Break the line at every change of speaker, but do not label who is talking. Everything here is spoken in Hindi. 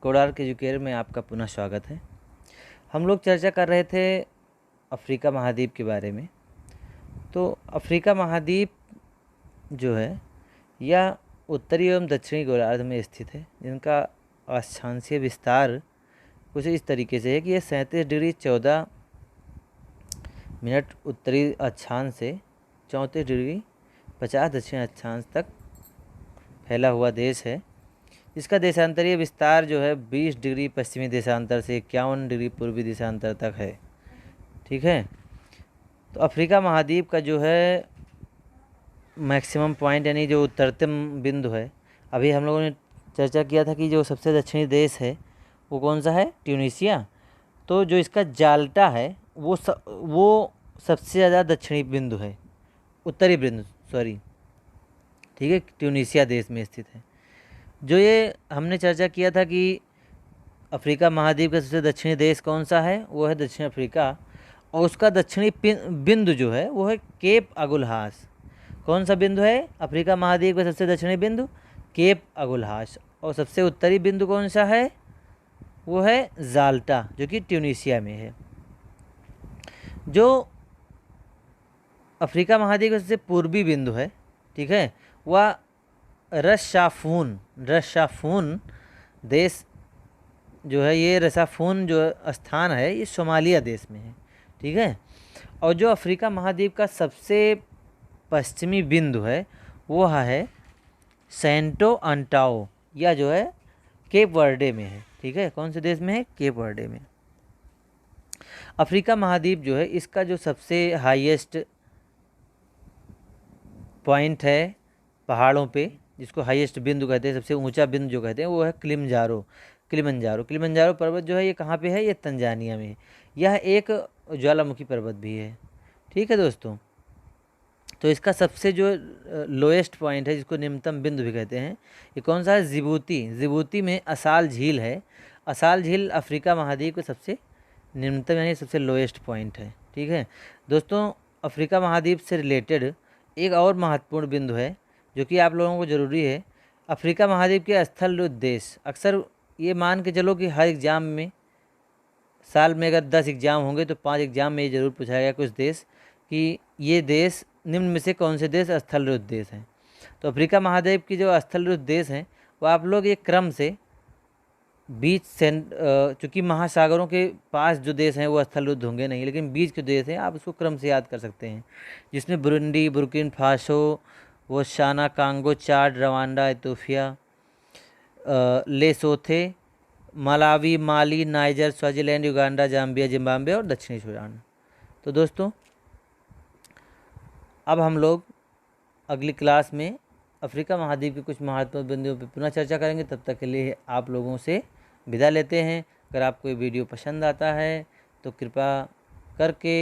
कोडार्क एजुकेयर में आपका पुनः स्वागत है। हम लोग चर्चा कर रहे थे अफ्रीका महाद्वीप के बारे में। तो अफ्रीका महाद्वीप जो है यह उत्तरी एवं दक्षिणी गोलार्ध में स्थित है, जिनका अक्षांशीय विस्तार कुछ इस तरीके से है कि यह 37 डिग्री 14 मिनट उत्तरी अक्षांश से 34 डिग्री 50 दक्षिणी अक्षांश तक फैला हुआ देश है। इसका देशांतरीय विस्तार जो है 20 डिग्री पश्चिमी देशांतर से 51 डिग्री पूर्वी देशांतर तक है। ठीक है, तो अफ्रीका महाद्वीप का जो है मैक्सिमम पॉइंट यानी जो उतरतम बिंदु है, अभी हम लोगों ने चर्चा किया था कि जो सबसे दक्षिणी देश है वो कौन सा है, ट्यूनीशिया। तो जो इसका जाल्टा है वो सबसे ज़्यादा दक्षिणी बिंदु है, उत्तरी बिंदु सॉरी, ठीक है, ट्यूनीशिया देश में स्थित है। जो ये हमने चर्चा किया था कि अफ्रीका महाद्वीप का सबसे दक्षिणी देश कौन सा है, वो है दक्षिण अफ्रीका, और उसका दक्षिणी बिंदु जो है वो है केप अगुल्हास। कौन सा बिंदु है अफ्रीका महाद्वीप का सबसे दक्षिणी बिंदु, केप अगुल्हास। और सबसे उत्तरी बिंदु कौन सा है, वो है जाल्टा, जो कि ट्यूनीशिया में है। जो अफ्रीका महाद्वीप का सबसे पूर्वी बिंदु है, ठीक है, वह रशाफून देश जो है, ये रसाफून जो स्थान है ये सोमालिया देश में है। ठीक है, और जो अफ्रीका महाद्वीप का सबसे पश्चिमी बिंदु है वो है सेंटो अंटाओ, या जो है केप वर्डे में है। ठीक है, कौन से देश में है, केप वर्डे में। अफ्रीका महाद्वीप जो है इसका जो सबसे हाईएस्ट पॉइंट है पहाड़ों पे, जिसको हाईएस्ट बिंदु कहते हैं, सबसे ऊंचा बिंदु जो कहते हैं वो है किलिमंजारो पर्वत जो है ये कहाँ पे है, ये तंजानिया में है। यह एक ज्वालामुखी पर्वत भी है। ठीक है दोस्तों, तो इसका सबसे जो लोएस्ट पॉइंट है, जिसको निम्नतम बिंदु भी कहते हैं, ये कौन सा है, जिबूती में असाल झील है। असाल झील अफ्रीका महाद्वीप का सबसे निम्नतम यानी सबसे लोएस्ट पॉइंट है। ठीक है दोस्तों, अफ्रीका महाद्वीप से रिलेटेड एक और महत्वपूर्ण बिंदु है जो कि आप लोगों को ज़रूरी है। अफ्रीका महाद्वीप के स्थलरूप देश, अक्सर ये मान के चलो कि हर एग्ज़ाम में, साल में अगर 10 एग्ज़ाम होंगे तो 5 एग्ज़ाम में ये ज़रूर पूछा गया कुछ देश कि ये देश निम्न में से कौन से देश स्थलरूप देश हैं। तो अफ्रीका महाद्वीप की जो स्थलरूप देश हैं वो आप लोग एक क्रम से बीच से, चूँकि महासागरों के पास जो देश हैं वो स्थलरूप होंगे नहीं, लेकिन बीच के देश हैं, आप उसको क्रम से याद कर सकते हैं, जिसमें Burundi, Burkina Faso, Botswana, Congo, Chad, Rwanda, Ethiopia, Lesotho, Malawi, Mali, Niger, Swaziland, Uganda, Zambia, Zimbabwe और दक्षिणी सूडान। तो दोस्तों अब हम लोग अगली क्लास में अफ्रीका महाद्वीप के कुछ महत्वपूर्ण बिंदुओं पर पुनः चर्चा करेंगे। तब तक के लिए आप लोगों से विदा लेते हैं। अगर आपको ये वीडियो पसंद आता है तो कृपया करके